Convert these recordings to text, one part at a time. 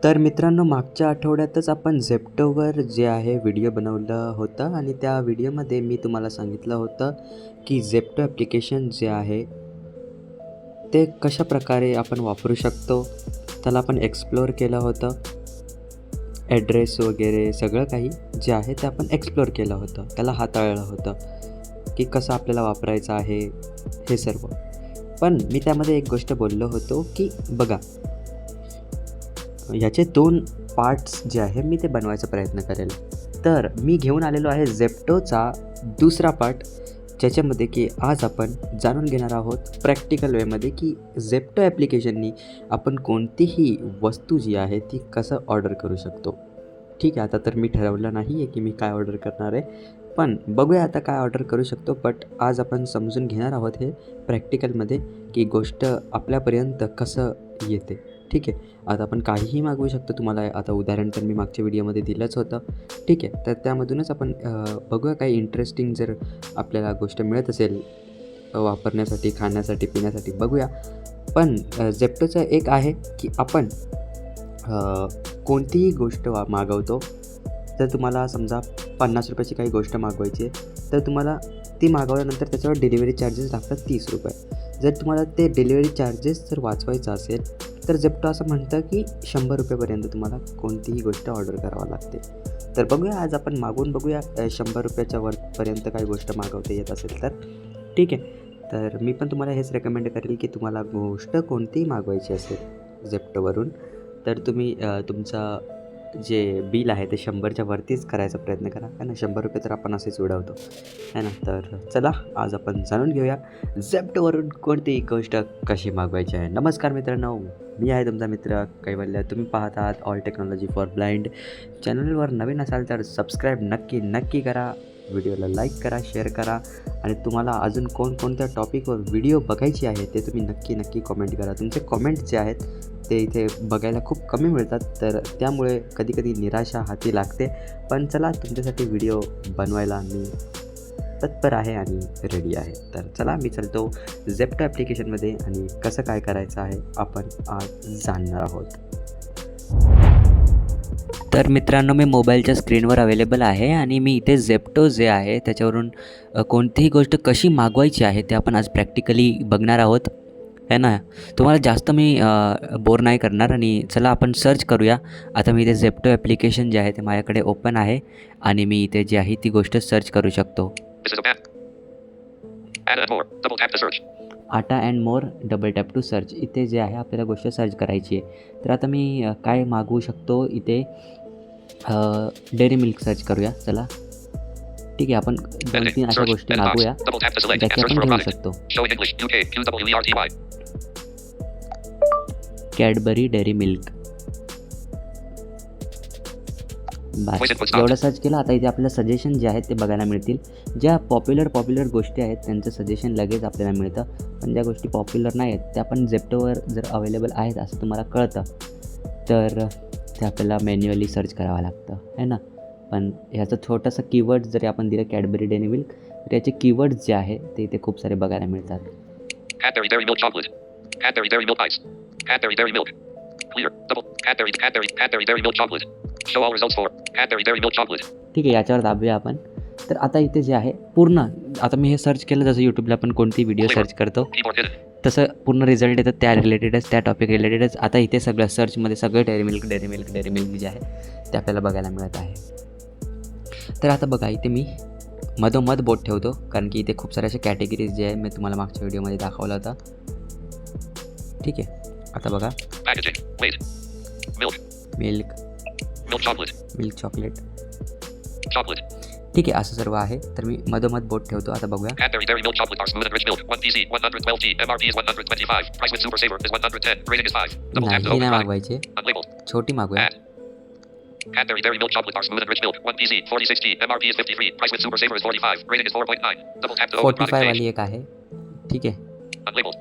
तर मित्रांनो, मागच्या आठवड्यातच आपण झेप्टोवर जे आहे व्हिडिओ बनवला होता आणि त्या व्हिडिओमध्ये मी तुम्हाला सांगितलं होतं की झेप्टो ॲप्लिकेशन जे आहे ते कशाप्रकारे आपण वापरू शकतो. त्याला आपण एक्सप्लोअर केलं होतं. ॲड्रेस वगैरे सगळं काही जे आहे ते आपण एक्सप्लोअर केलं होतं. त्याला हाताळलं होतं की कसं आपल्याला वापरायचं आहे हे सर्व. पण मी त्यामध्ये एक गोष्ट बोललो होतो की बघा, ह्याचे 2 पार्ट्स जे आहे मी ते बनवायचा प्रयत्न करेल. तर मी घेऊन आलेलो आहे झेप्टोचा दुसरा पार्ट, ज्याच्यामध्ये की आज आपण जाणून घेणार आहोत प्रॅक्टिकल वेमध्ये की झेप्टो ॲप्लिकेशननी आपण कोणतीही वस्तू जी आहे ती कसं ऑर्डर करू शकतो. ठीक आहे, आता तर मी ठरवलं नाही आहे की मी काय ऑर्डर करणार आहे, पण बघूया आता काय ऑर्डर करू शकतो. बट आज आपण समजून घेणार आहोत हे प्रॅक्टिकलमध्ये की गोष्ट आपल्यापर्यंत कसं येते. ठीक आहे, आता आपण काहीही मागवू शकतो. तुम्हाला आता उदाहरण तर मी मागच्या व्हिडिओमध्ये दिलंच होतं. ठीक आहे, तर त्यामधूनच आपण बघूया काही इंटरेस्टिंग जर आपल्याला गोष्ट मिळत असेल वापरण्यासाठी, खाण्यासाठी, पिण्यासाठी बघूया. पण झेप्टोचं एक आहे की आपण कोणतीही गोष्ट मागवतो. तर तुम्हाला समजा 50 रुपयाची काही गोष्ट मागवायची आहे, तर तुम्हाला ती मागवल्यानंतर त्याच्यावर डिलिव्हरी चार्जेस लागतात 30 रुपये. जर तुम्हाला ते डिलिव्हरी चार्जेस जर वाचवायचं असेल तर झेप्टो असं म्हणतं की 100 रुपयेपर्यंत तुम्हाला कोणतीही गोष्ट ऑर्डर करावी लागते. तर बघूया, आज आपण मागवून बघूया 100 रुपयाच्या वरपर्यंत काही गोष्ट मागवता येत असेल तर. ठीक आहे, तर मी पण तुम्हाला हेच रेकमेंड करेल की तुम्हाला गोष्ट कोणतीही मागवायची असेल झेप्टोवरून, तर तुम्ही तुमचा जे बिल आहे ते 100च्या वरतीच करायचा प्रयत्न करा. है ना, 100 रुपये तर आपण असेच उडवतो, है ना. तर चला, आज आपण जाणून घेऊया झेप्टोवरून कोणतीही गोष्ट कशी मागवायची आहे. नमस्कार मित्रांनो, मी आहे तुमचा मित्र कैवल्य. तुम्ही पाहत आहात ऑल टेक्नॉलॉजी फॉर ब्लाइंड. चॅनलवर नवीन असाल तर सबस्क्राईब नक्की करा. व्हिडिओला लाईक करा, शेअर करा आणि तुम्हाला अजून कोणकोणत्या टॉपिकवर व्हिडिओ बघायची आहे ते तुम्ही नक्की कॉमेंट करा. तुमचे कॉमेंट्स जे आहेत ते इथे बघायला खूप कमी मिळतात, तर त्यामुळे कधी निराशा हाती लागते. पण चला, तुमच्यासाठी व्हिडिओ बनवायला मी तत्पर आहे आणि रेडी आहे. तर चला, मी चलतो झेप्टो ॲप्लिकेशनमध्ये आणि कसं काय करायचं आहे आपण आज जाणणार आहोत. तर मित्रांनो, मी मोबाईलच्या स्क्रीनवर अवेलेबल आहे आणि मी इथे झेप्टो जे आहे त्याच्यावरून कोणतीही गोष्ट कशी मागवायची आहे ते आपण आज प्रॅक्टिकली बघणार आहोत, है ना. तुम्हाला जास्त मी बोर नाही करणार आणि चला आपण सर्च करूया. आता मी इथे झेप्टो ॲप्लिकेशन जे आहे ते माझ्याकडे ओपन आहे आणि मी इथे जी आहे ती गोष्ट सर्च करू शकतो. आटा and more double tap to search. इथे जे आहे आपल्याला गोष्ट सर्च करायची आहे. तर आता मी काय मागवू शकतो इथे, डेअरी मिल्क सर्च करूया. चला, ठीक आहे, आपण 2-3 अशा गोष्टी मागवूया ज्या की आपण घेऊ शकतो. Cadbury dairy milk. बस एवढं सर्च केलं. आता इथे आपल्याला सजेशन जे आहेत ते बघायला मिळतील. ज्या पॉप्युलर गोष्टी आहेत त्यांचं सजेशन लगेच आपल्याला मिळतं, पण ज्या गोष्टी पॉप्युलर नाही आहेत त्या पण झेप्टोवर जर अवेलेबल आहेत असं तुम्हाला कळतं तर ते आपल्याला मॅन्युअली सर्च करावं लागतं, है ना. पण ह्याचं छोटंसं कीवर्ड जरी आपण दिलं कॅडबरी डेअरी मिल्क, तर याचे कीवर्ड्स जे आहे ते इथे खूप सारे बघायला मिळतात. Cadbury Dairy Milk Chocolate. Cadbury Dairy Milk Ice. Cadbury Dairy Milk. Clear. Double. Cadbury Dairy Milk Chocolate. Show all results for Cadbury Dairy Milk Chocolate. ठीक आहे, याच्यावर दाबूया आपण. तर आता इथे जे आहे पूर्ण, आता मी हे सर्च केलं जसं यूट्यूबला आपण कोणती व्हिडिओ सर्च करतो तसं पूर्ण रिझल्ट येतात त्या रिलेटेडच, त्या टॉपिक रिलेटेडच. आता इथे सगळं सर्चमध्ये सगळं डेअरी मिल्क जे आहे ते आपल्याला बघायला मिळत आहे. तर आता बघा, इथे मी मधोमध बोट ठेवतो कारण की इथे खूप साऱ्या अशा कॅटेगरीज जे आहे मी तुम्हाला मागच्या व्हिडिओमध्ये दाखवला होता. ठीक आहे, आता बघा, मिल्क चॉकलेट. ठीक आहे, असं सर्व आहे. तर मी मधोमध बोट ठेवतो. आता बघूया. Cadbury Dairy Milk Chocolate Bar Smooth and Rich Milk 1 pc 112g MRP is 125. Price with Super Saver is 110. Rating is 5. Double tap to नाही open. मागवायचे, Unlabeled. छोटी मागूया. Cadbury Dairy Milk Chocolate Bar Smooth and Rich Milk 1 pc 46g MRP is 53. Price with Super Saver is 45. Rating is 4.9. Double tap to open. 45 वाली एक आहे. ठीक आहे, Unlabeled.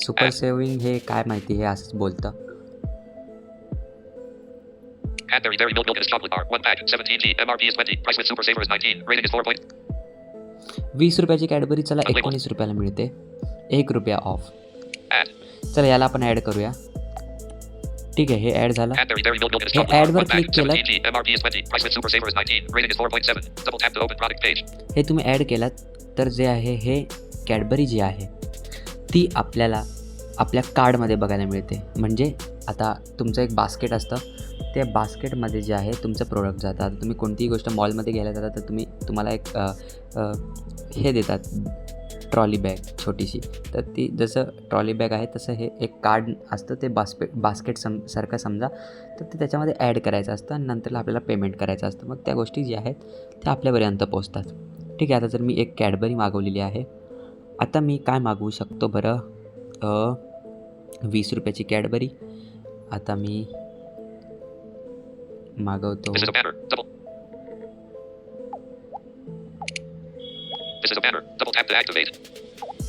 Super saving हे काय माहिती, हे असंच बोलतं. Cadbury Dairy Milk Milk Chocolate Bar 1 pack 17g MRP is 20. Price with Super Saver is 19. Rating is 4. 20 रुपयाची कॅडबरी चला 19 रुपयाला मिळते. 1 रुपया ऑफ. चला, याला आपण ॲड करूया. ठीक आहे, हे ॲड झालं. Cadbury Dairy Milk Milk हे Chocolate Bar. ॲडवर 1 bag. क्लिक केलं. 17G. MRP is 20. Price with Super Saver is 19. Rating is 4.7. Double tap to open product page. हे तुम्ही ॲड केलात तर जे आहे हे कॅडबरी जी आहे ती आपल्याला आपल्या कार्डमध्ये बघायला मिळते. म्हणजे आता तुमचं एक बास्केट असतं, त्या बास्केटमध्ये जे आहे तुमचं प्रोडक्ट जातं. आता तुम्ही कोणतीही गोष्ट मॉलमध्ये घ्यायला जाता तर तुम्हाला एक हे देतात, ट्रॉली बॅग छोटीशी. तर ती जसं ट्रॉली बॅग आहे तसं हे एक कार्ड असतं, ते बास्केट सारखं समजा. तर ते त्याच्यामध्ये ॲड करायचं असतं आणि नंतरला आपल्याला पेमेंट करायचं असतं. मग त्या गोष्टी ज्या आहेत त्या आपल्यापर्यंत पोचतात. ठीक आहे, आता जर मी एक कॅडबरी मागवलेली आहे, आता मी काय मागवू शकतो बरं? 20 रुपयाची कॅडबरी आता मी मागवतो. This is a banner. Double. This is a banner. Double tap to activate.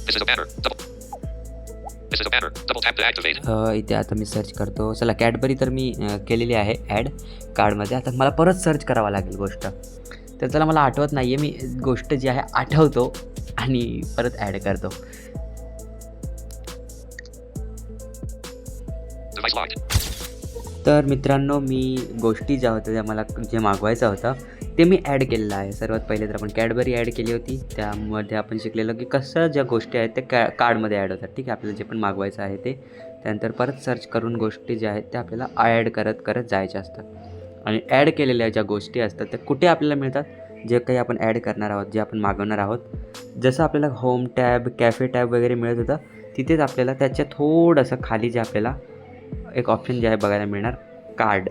This is a banner. Double. This is a banner. Double tap to activate. इथे आता मी सर्च करतो. चला, कॅडबरी तर मी केलेली आहे ॲड कार्डमध्ये. आता मला परत सर्च करावं लागेल गोष्ट. तर चला, मला आठवत नाही आहे, मी गोष्ट जी आहे आठवतो आणि परत ॲड करतो. Device locked. तर मित्रांनो, मी गोष्टी ज्या होत्या त्या मला जे मागवायचं होतं ते मी ॲड केलेलं आहे. सर्वात पहिले तर आपण कॅडबरी ॲड केली होती. त्यामध्ये आपण शिकलेलं की कसं ज्या गोष्टी आहेत त्या कार्डमध्ये ॲड होतात. ठीक आहे, आपल्याला जे पण मागवायचं आहे ते त्यानंतर परत सर्च करून गोष्टी ज्या आहेत त्या आपल्याला ॲड करत जायच्या असतात. आणि ॲड केलेल्या ज्या गोष्टी असतात त्या कुठे आपल्याला मिळतात? जे काही आपण ॲड करणार आहोत, जे आपण मागवणार आहोत, जसं आपल्याला होम टॅब, कॅफे टॅब वगैरे मिळत होतं, तिथेच आपल्याला त्याच्या थोडंसं खाली जे आपल्याला एक ऑप्शन जे आहे बघायला मिळणार, card.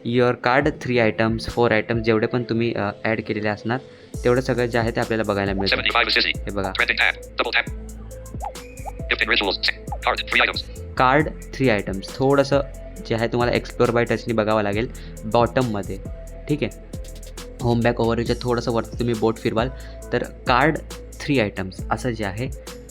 Your card 3 items 4 items जेवढे पण तुम्ही ॲड केलेले असणार तेवढं सगळं जे आहे ते आपल्याला बघायला मिळतं. 75 is Izzy. हे बघा, Trending tab. Double tap. Gifting rituals. Card. 3 items. Card 3 items. थोडंसं जे आहे तुम्हाला एक्सप्लोर बाय टचनी बघावं लागेल बॉटममध्ये. ठीक आहे, होम बॅक ओव्हरच्या थोडंसं वरती तुम्ही बोट फिरवाल तर कार्ड 3 आयटम्स असं जे आहे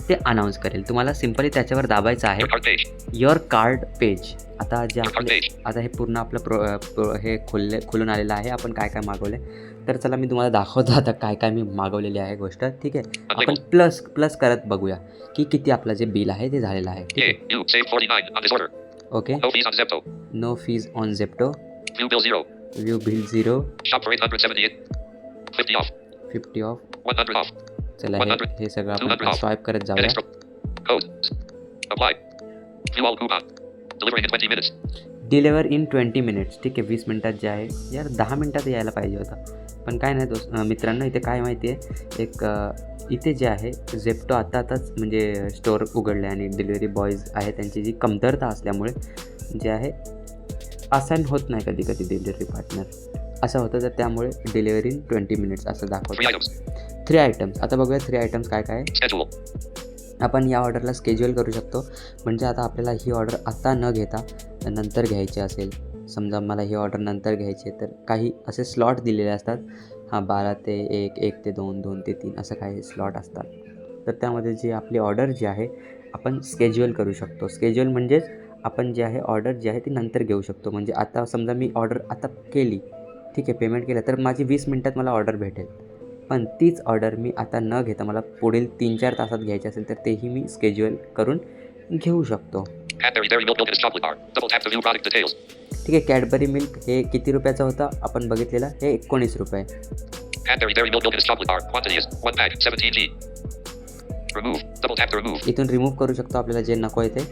ते अनाऊन्स करेल. तुम्हाला सिम्पली त्याच्यावर दाबायचं आहे, Your card page. Your card page. आता जे Your card आपले page. आता हे पूर्ण आपलं हे खुलून आलेलं आहे. आपण काय काय मागवलं आहे तर चला मी तुम्हाला दाखवतो आता काय काय मी मागवलेली आहे गोष्ट. ठीक आहे, आपण प्लस करत बघूया की किती आपलं जे बिल आहे ते झालेलं आहे. ठीक Yay. आहे, You. Save 49 on this order. Okay. No fees on Zepto. No fees on Zepto. View bill 0. View bill 0. Shop for 878. 50 off. 50 off. 100 off. चला, 100. हे सगळं 200 आपण off. स्वाईप करत An जाऊया. extra. Code. Apply. View all coupon. Delivering in 20 minutes. Deliver in 20 minutes. ठीक आहे, 20 मिनटात जे आहे, यार 10 मिनटात यायला पाहिजे होतं. पण काय नाही मित्रांनो, इथे काय माहिती आहे, इथे जे आहे झेप्टो आताच म्हणजे स्टोअर उघडले आणि डिलिव्हरी बॉयज आहे त्यांची जी कमतरता असल्यामुळे जे आहे असाईन होत नाही कधी कधी डिलिव्हरी पार्टनर असं होतं. तर त्यामुळे डिलिव्हरी इन 20 मिनिट्स असं 3 दाखवतं. items. 3 आयटम्स. आता बघूया 3 आयटम्स काय काय आहे. Schedule. आपण या ऑर्डरला स्केज्युअल करू शकतो. म्हणजे आता आपल्याला ही ऑर्डर आता न घेता नंतर घ्यायची असेल, समजा मला ही ऑर्डर नंतर घ्यायची आहे, तर काही असे स्लॉट दिलेले असतात. 12 ते 1, 1 ते 2, 2 ते 3 असं काही स्लॉट असतात. तर त्यामध्ये जी आपली ऑर्डर जी आहे आपण स्केज्युअल करू शकतो. स्केज्युअल म्हणजेच आपण जे आहे ऑर्डर जी आहे ती नंतर घेऊ शकतो. म्हणजे आता समजा मी ऑर्डर आता केली, ठीक आहे, पेमेंट केलं, तर माझी 20 मिनटात मला ऑर्डर भेटेल. पण तीच ऑर्डर मी आता न घेता मला पुढील 3-4 तासात घ्यायची असेल तर तेही मी स्केज्युअल करून घेऊ शकतो. Cadbury Dairy Milk Milk chocolate bar. Double tap to view product details. ठीक आहे, कॅडबरी मिल्क हे किती रुपयाचं होतं आपण बघितलेलं, हे 19 रुपये. Cadbury Dairy Milk Milk chocolate bar. Quantity is 1 bag. 17G. Remove. Double tap to remove. इथून रिमूव्ह करू शकतो आपल्याला जे नको आहे ते.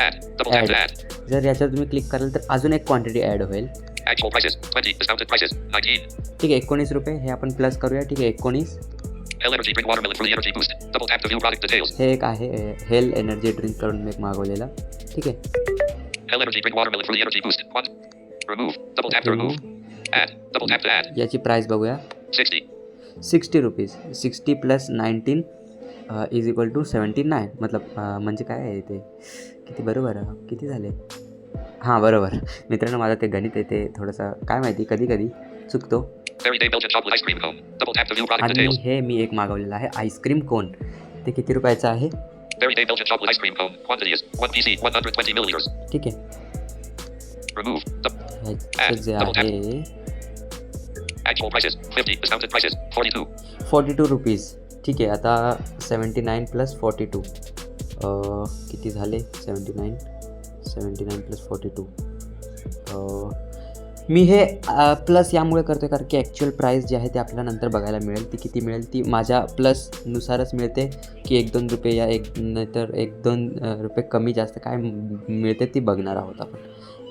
Add. Double tap to add. जर याच्यावर तुम्ही क्लिक कराल तर अजून एक क्वांटिटी ॲड होईल. Actual prices 20. Discounted prices 19. ठीक आहे, 19 रुपये हे आपण प्लस करूया. ठीक आहे, 19. Hell Energy Drink Watermelon Fruity Energy Boost. Double tap to view product details. हे एक आहे हेल एनर्जी ड्रिंक करून मी एक मागवलेला. ठीक आहे, Hell Energy Drink Watermelon Fruity Energy Boost. Remove. Double tap to remove. Add. Double tap to add. याची price बघूया. 60. 60 रुपीज. 60 + 19 is equal to 79. मतलब म्हणजे काय आहे ते किती, बरोबर किती झाले? हां, बरोबर मित्रांनो, माझं ते गणित आहे ते थोडंसं काय माहिती कधी कधी चुकतो. Fairy Day Belgian chocolate ice cream cone. Double tap to view product आणि details. हे मी एक मागवलेलं आहे आईस्क्रीम कोन. ते किती रुपयाचं आहे? Fairy Day Belgian chocolate ice cream cone. Quantity is 1 pc 120 milliliters. ठीक आहे, Remove. ह्याचं जे आहे Actual prices 50. Discounted prices 42. 42 rupees. ठीक आहे, आता 79 + 42 किती झाले? 79 + 42 मी हे प्लस यामुळे करतो आहे कारण की ॲक्च्युअल प्राईस जी आहे ती आपल्याला नंतर बघायला मिळेल. ती किती मिळेल ती माझ्या प्लसनुसारच मिळते की 1-2 रुपये या नाहीतर 1-2 रुपये कमी जास्त काय मिळते ती बघणार आहोत आपण.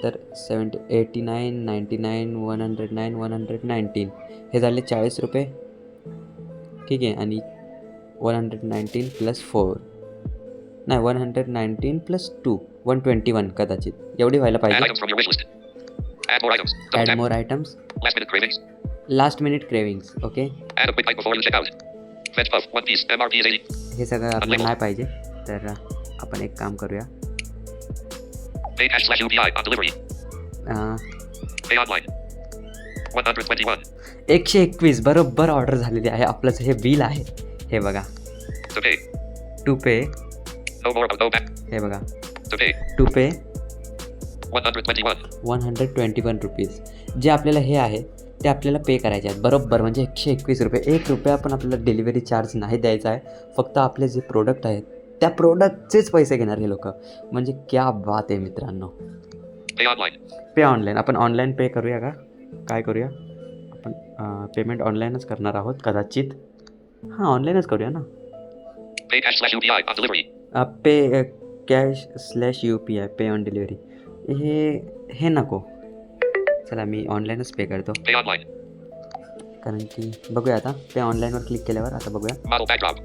तर 89, 99, 109, 119 हे झाले 40 रुपये. ठीक आहे. आणि 119 + 4 नाही 119 + 2 121 कदाचित एवढी व्हायला Add पाहिजे. items from your wish list. Add more items. Double add tap. More items. Last minute cravings. Last minute cravings. Okay. Add a quick bite before you check out. Veg puff, 1 piece. MRP is 80. हे सगळं आपल्याला Unlabeled. नाही पाहिजे. तर आपण एक काम करूया. Pay cash/UPI on delivery. Pay online. 121. 121 बरोबर ऑर्डर झालेली आहे. आपलं जे हे बिल आहे हे बघा. To pay. To pay No more. No back. हे बघा. To pay. To pay 121. 121 rupees. जे आपल्याला हे आहे ते आपल्याला पे करायचे आहेत बरोबर. म्हणजे 121 रुपये. 1 रुपया पण आपल्याला डिलिव्हरी चार्ज नाही द्यायचा आहे. फक्त आपले जे प्रोडक्ट आहेत त्या प्रोडक्टचेच पैसे घेणार हे लोक. म्हणजे क्या बात आहे मित्रांनो. Pay online. पे ऑनलाईन. आपण ऑनलाईन पे करूया का? काय करूया आपण? पेमेंट ऑनलाईनच करणार आहोत कदाचित. हां ऑनलाईनच करूया ना. Pay cash/UPI on delivery. Pay cash/UPI pay on delivery हे नको. चला मी ऑनलाईनच पे करतो Pay online. कारण की बघूया आता. पे ऑनलाईनवर क्लिक केल्यावर आता बघूया. Model backdrop.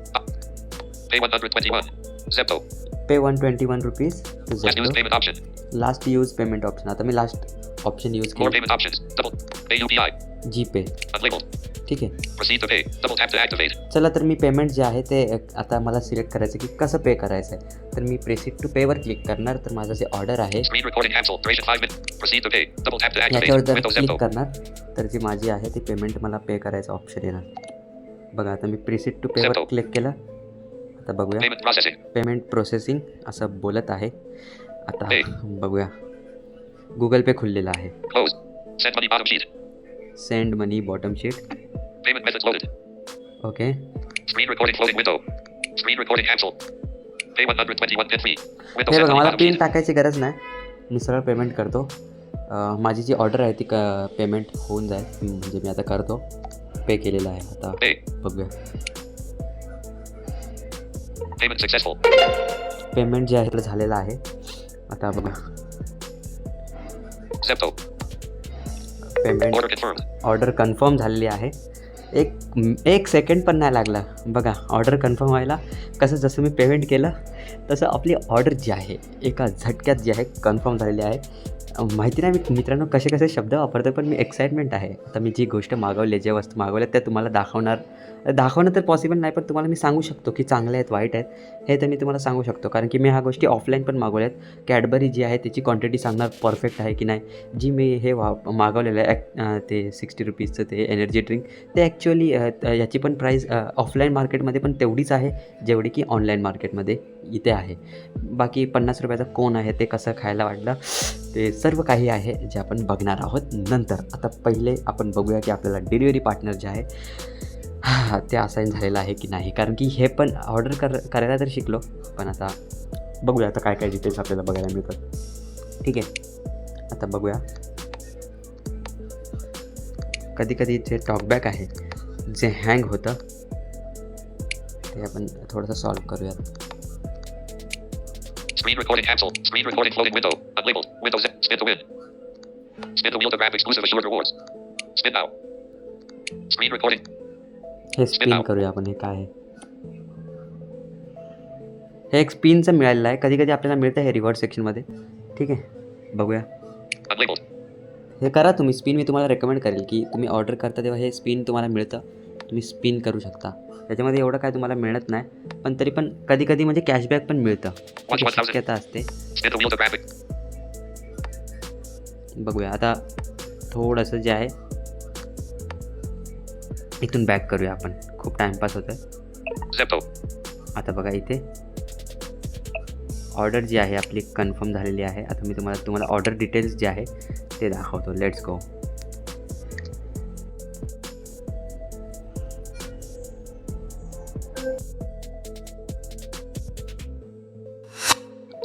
Pay 121. Zepto. पे 121 rupees. Last use payment option. Last use payment option. आता मी लास्ट ऑप्शन यूज More केलं. payment options. Double. Pay UPI. GPay. Unlabeled. ठीक आहे. Proceed to pay. Double tap to activate. चला तर मी payment जे आहे ते आता मला सिलेक्ट करायचं की कसं पे करायचं आहे. तर मी प्रोसीड टू पेवर क्लिक करणार. तर माझं जे ऑर्डर आहे Screen recording cancel. Duration 5 minutes. Proceed to pay. Double tap to activate. याच्यावर जर Windows क्लिक Zepto. करणार तर जी माझी आहे ती पेमेंट मला पे करायचं ऑप्शन येणार. बघा आता मी प्रोसीड टू पेवर Zepto. क्लिक केलं. आता बघूया. Payment processing. पेमेंट प्रोसेसिंग असं बोलत आहे. आता Pay. बघूया. गुगल पे खुललेला आहे. Close. Send money bottom sheet. Send मनी bottom sheet. Payment methods loaded. Okay. Screen recording floating window. Screen recording cancel. Pay 121 pin free. Windows हे send बघा money मला bottom pin sheet. टाकायची गरज नाही. मी सरळ पेमेंट करतो. माझी जी ऑर्डर आहे ती पेमेंट होऊन जाईल. म्हणजे मी आता करतो. पे केलेलं आहे. आता Pay. बघूया. Payment successful. पेमेंट जे आहे ते झालेलं आहे. आता बघा. Zepto. Payment Order confirmed. Order confirm झालेली आहे. एक सेकंड पण नाही लागला. बघा ऑर्डर कन्फर्म व्हायला. कसं जसं मी पेमेंट केलं तसं आपली ऑर्डर जी आहे एका झटक्यात जी आहे कन्फर्म झालेली आहे. माहिती नाही मी मित्रांनो कसे कसे शब्द वापरतो पण मी एक्साइटमेंट आहे. आता मी जी गोष्ट मागवली ज्या वस्तू मागवल्या त्या तुम्हाला दाखवणं तर पॉसिबल नाही पण तुम्हाला मी सांगू शकतो की चांगल्या आहेत वाईट आहेत हे तर मी तुम्हाला सांगू शकतो. कारण की मी ह्या गोष्टी ऑफलाईन पण मागवल्या आहेत. कॅडबरी जी आहे त्याची क्वांटिटी सांगणार परफेक्ट आहे की नाही. जी मी हे मागवलेलं आहे ते 60 रुपीजचं ते एनर्जी ड्रिंक ते ॲक्च्युअली याची पण प्राईस ऑफलाईन मार्केटमध्ये पण तेवढीच आहे जेवढी की ऑनलाईन मार्केटमध्ये इथे आहे. बाकी 50 रुपयाचा कोण आहे ते कसं खायला वाटलं ते सर्व काही आहे जे आपण बघणार आहोत नंतर. आता पहिले आपण बघूया की आपल्याला डिलिव्हरी पार्टनर जे आहे ते असाईन झालेलं आहे की नाही. कारण की हे पण ऑर्डर करायला तर शिकलो पण आता बघूया आता काय काय डिटेल्स आपल्याला बघायला मिळतात. ठीक आहे. आता बघूया. कधी कधी जे टॉकबॅक आहे जे हँग होतं ते आपण थोडंसं सॉल्व करूयात. Screen recording cancel. Screen recording floating window. Unlabeled. Windows Z. Spin to win. Spin the wheel to grab exclusive assured rewards. Spin now. Screen recording. हे स्पिन करूया आपण. हे काय आहे हे एक स्पिनचं मिळालेलं आहे. कधी कधी आपल्याला मिळतं हे रिवॉर्ड सेक्शनमध्ये. ठीक आहे बघूया. Unlabeled. हे करा तुम्ही स्पिन. मी तुम्हाला रेकमेंड करेल की तुम्ही ऑर्डर करता तेव्हा हे स्पिन तुम्हाला मिळतं. तुम्ही स्पिन करू शकता. त्याच्यामध्ये एवढं काय तुम्हाला मिळत नाही पण तरी पण कधी कधी म्हणजे कॅशबॅक पण मिळतं. शक्यता असते. Spin the wheel to grab it. बघूया. आता थोडंसं जे आहे इथून बॅक करूया आपण. खूप टाईमपास होतं आहे. Zepto. आता बघा इथे ऑर्डर जी आहे आपली कन्फर्म झालेली आहे. आता मी तुम्हाला ऑर्डर डिटेल्स जे आहे ते दाखवतो. Let's go.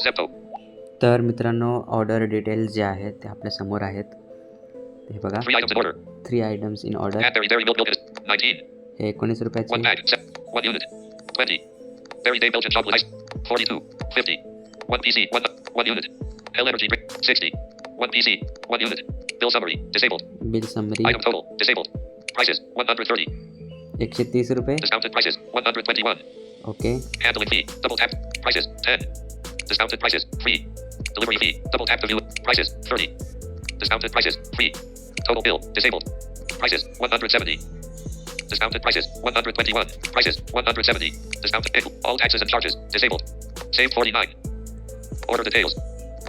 Zepto. तर मित्रांनो ऑर्डर डिटेल्स जे आहेत ते आपल्यासमोर आहेत. हे बघा 3 items in order. 3 items in order. Cadbury Dairy Milk Milk is 19. हे 19 1 रुपयाचे. bag. 1 unit. 20. Dairy Day Belgian chocolate ice. 42. 50. 1 PC. 1 unit. Hell Energy drink. 60. 1 PC. 1 unit. Bill summary. Disabled. Bill summary Item total. Disabled. Prices. 130. 130 रुपये. Discounted prices. 121. Okay. Handling fee. Double tap. Prices. 10. Discounted prices. Free. Delivery fee. Double tap to view. Prices. 30. Discounted prices. Free. Total bill. Disabled. Prices. 170. Discounted prices. 121. Prices. 170. Discounted bill. All taxes and charges. Disabled. Save 49. Order details.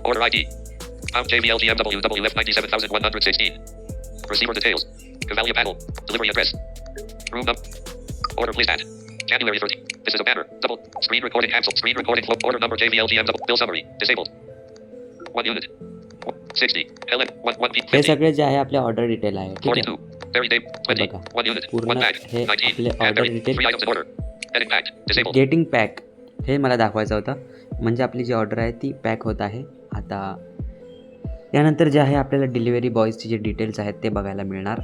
Order ID. Pound JBL GMW WF 97116. Receiver details. Cavalia panel. Delivery address. Room number. Order please at. January 30. This is a banner. Double. Screen recording cancelled. Screen recording flow. Order number JBL GMW. Bill summary. Disabled. 1 unit. 60. LN. 1 P. हे 50. सगळे जे आहे आपले order detail आहे. ठीक आहे. 42. Dairy Day. 20. बघा. 1 unit. पूर्ण 1 bag. हे 19. आपले order Cadbury. Detail. 3 items in order. Heading packed. Disabled. Getting pack हे मला दाखवायचं होतं. म्हणजे आपली जी ऑर्डर आहे ती पॅक होत आहे. आता यानंतर जे आहे आपल्याला डिलिव्हरी बॉयजचे जे डिटेल्स आहेत ते बघायला मिळणार.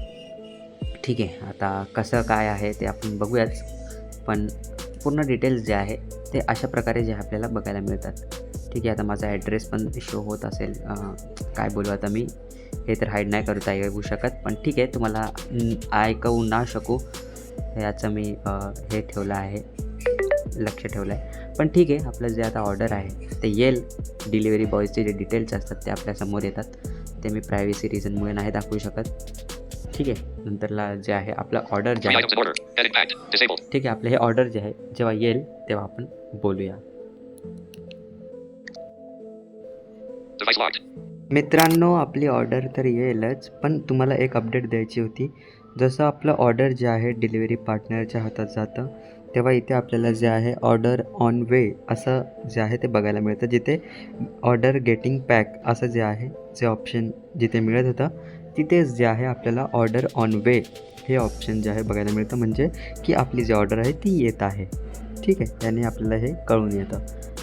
ठीक आहे. आता कसं काय आहे ते आपण बघूयाच. पण पूर्ण डिटेल्स जे आहे ते अशा प्रकारे जे आपल्याला बघायला मिळतात. ठीक आहे. आता माझा ॲड्रेस पण शो होत असेल. काय बोलू आता मी हे तर हाईड नाही करता येऊ शकत. पण ठीक आहे तुम्हाला ऐकवू ना शकू याचं मी हे ठेवलं आहे, लक्ष ठेवलं आहे. पण ठीक आहे आपलं जे आता ऑर्डर आहे ते येईल. डिलिव्हरी बॉयचे जे डिटेल्स असतात ते आपल्यासमोर येतात. ते मी प्रायव्हसी रिझनमुळे नाही दाखवू शकत. ठीक आहे. नंतरला जे आहे आपलं ऑर्डर जे 3 आहे items in order. Heading packed. Disabled. ठीक आहे आपलं हे ऑर्डर जे आहे जेव्हा येईल तेव्हा आपण बोलूया. Device locked. मित्रांनो आपली ऑर्डर तर येईलच. पण तुम्हाला एक अपडेट द्यायची होती. जसं आपलं ऑर्डर जे आहे डिलिव्हरी पार्टनरच्या हातात जातं तेव्हा इथे आपल्याला जे आहे ऑर्डर ऑन वे असं जे आहे ते बघायला मिळतं. जिथे ऑर्डर गेटिंग पॅक असं जे आहे जे ऑप्शन जिथे मिळत होतं तिथेच जे आहे आपल्याला ऑर्डर ऑन वे हे ऑप्शन जे आहे बघायला मिळतं. म्हणजे की आपली जी ऑर्डर आहे ती येत आहे. ठीक आहे. याने आपल्याला हे कळून येतं.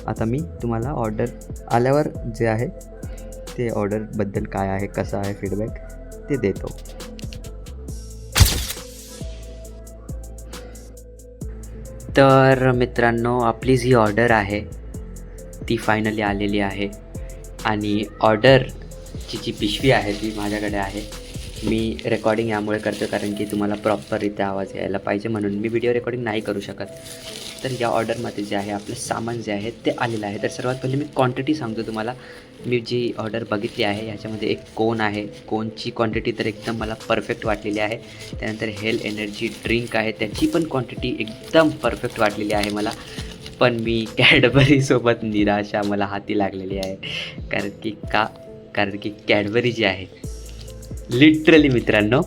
आता मी तुम्हाला ऑर्डर आल्यावर जे आहे ते ऑर्डरबद्दल काय आहे कसं आहे फीडबॅक ते देतो. तर मित्रांनो आपली जी ऑर्डर आहे ती फायनली आलेली आहे. आणि ऑर्डरची जी पिशवी आहे ती माझ्याकडे आहे. मी रेकॉर्डिंग यामुळे करतो कारण की तुम्हाला प्रॉपररित्या आवाज यायला पाहिजे म्हणून मी व्हिडिओ रेकॉर्डिंग नाही करू शकत. तर या ऑर्डरमध्ये जे आहे आपलं सामान जे आहे ते आलेलं आहे. तर सर्वात पहिले मी क्वांटिटी सांगतो तुम्हाला. मी जी ऑर्डर बघितली आहे ह्याच्यामध्ये एक कोन आहे. कोनची क्वांटिटी तर एकदम मला परफेक्ट वाटलेली आहे. त्यानंतर हेल्थ एनर्जी ड्रिंक आहे त्याची पण क्वांटिटी एकदम परफेक्ट वाटलेली आहे मला. पण मी कॅडबरीसोबत निराशा मला हाती लागलेली आहे. कारण की कॅडबरी जी आहे लिटरली मित्रांनो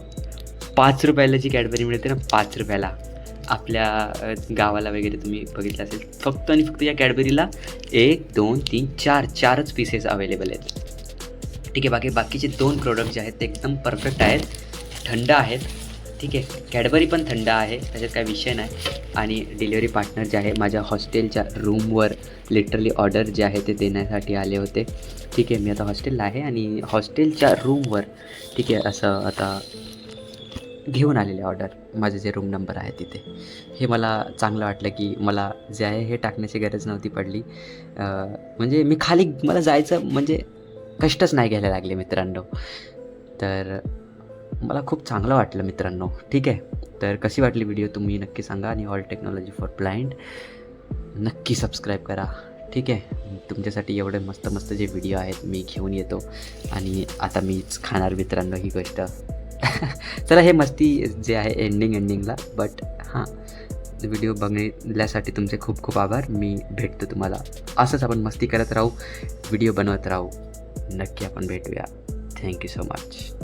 5 रुपयाला जी कॅडबरी मिळते ना 5 रुपयाला आपल्या गावाला वगैरे तुम्ही बघितलं असेल फक्त आणि फक्त या कॅडबरीला 1 2 3 4च पीसेस अवेलेबल आहेत. ठीक आहे. बाकीचे 2 प्रोडक्ट जे आहेत ते एकदम परफेक्ट आहेत, थंड आहेत. ठीक आहे. कॅडबरी पण थंड आहे त्याच्यात काही विषय नाही. आणि डिलिव्हरी पार्टनर जे आहे माझ्या हॉस्टेलच्या रूमवर लिटरली ऑर्डर जे आहे ते देण्यासाठी आले होते. ठीक आहे. मी आता हॉस्टेलला आहे आणि हॉस्टेलच्या रूमवर ठीक आहे असं आता घेऊन आलेले ऑर्डर माझे जे रूम नंबर आहे तिथे. हे मला चांगलं वाटलं की मला जे आहे हे टाकण्याची गरज नव्हती पडली. म्हणजे मी खाली मला जायचं म्हणजे कष्टच नाही घ्यायला लागले मित्रांनो. तर मला खूप चांगलं वाटलं मित्रांनो. ठीक आहे. तर कशी वाटली व्हिडिओ तुम्ही नक्की सांगा. आणि ऑल टेक्नॉलॉजी फॉर ब्लाइंड नक्की सबस्क्राईब करा. ठीक आहे. तुमच्यासाठी एवढे मस्त जे व्हिडिओ आहेत मी घेऊन येतो. आणि आता मीच खाणार मित्रांनो ही गोष्ट. चला हे मस्ती जे आहे एंडिंगला. बट हां व्हिडिओ बघण्यासाठी तुमचे खूप खूप आभार. मी भेटतो तुम्हाला. असंच आपण मस्ती करत राहू, व्हिडिओ बनवत राहू. नक्की आपण भेटूया. Thank you so much.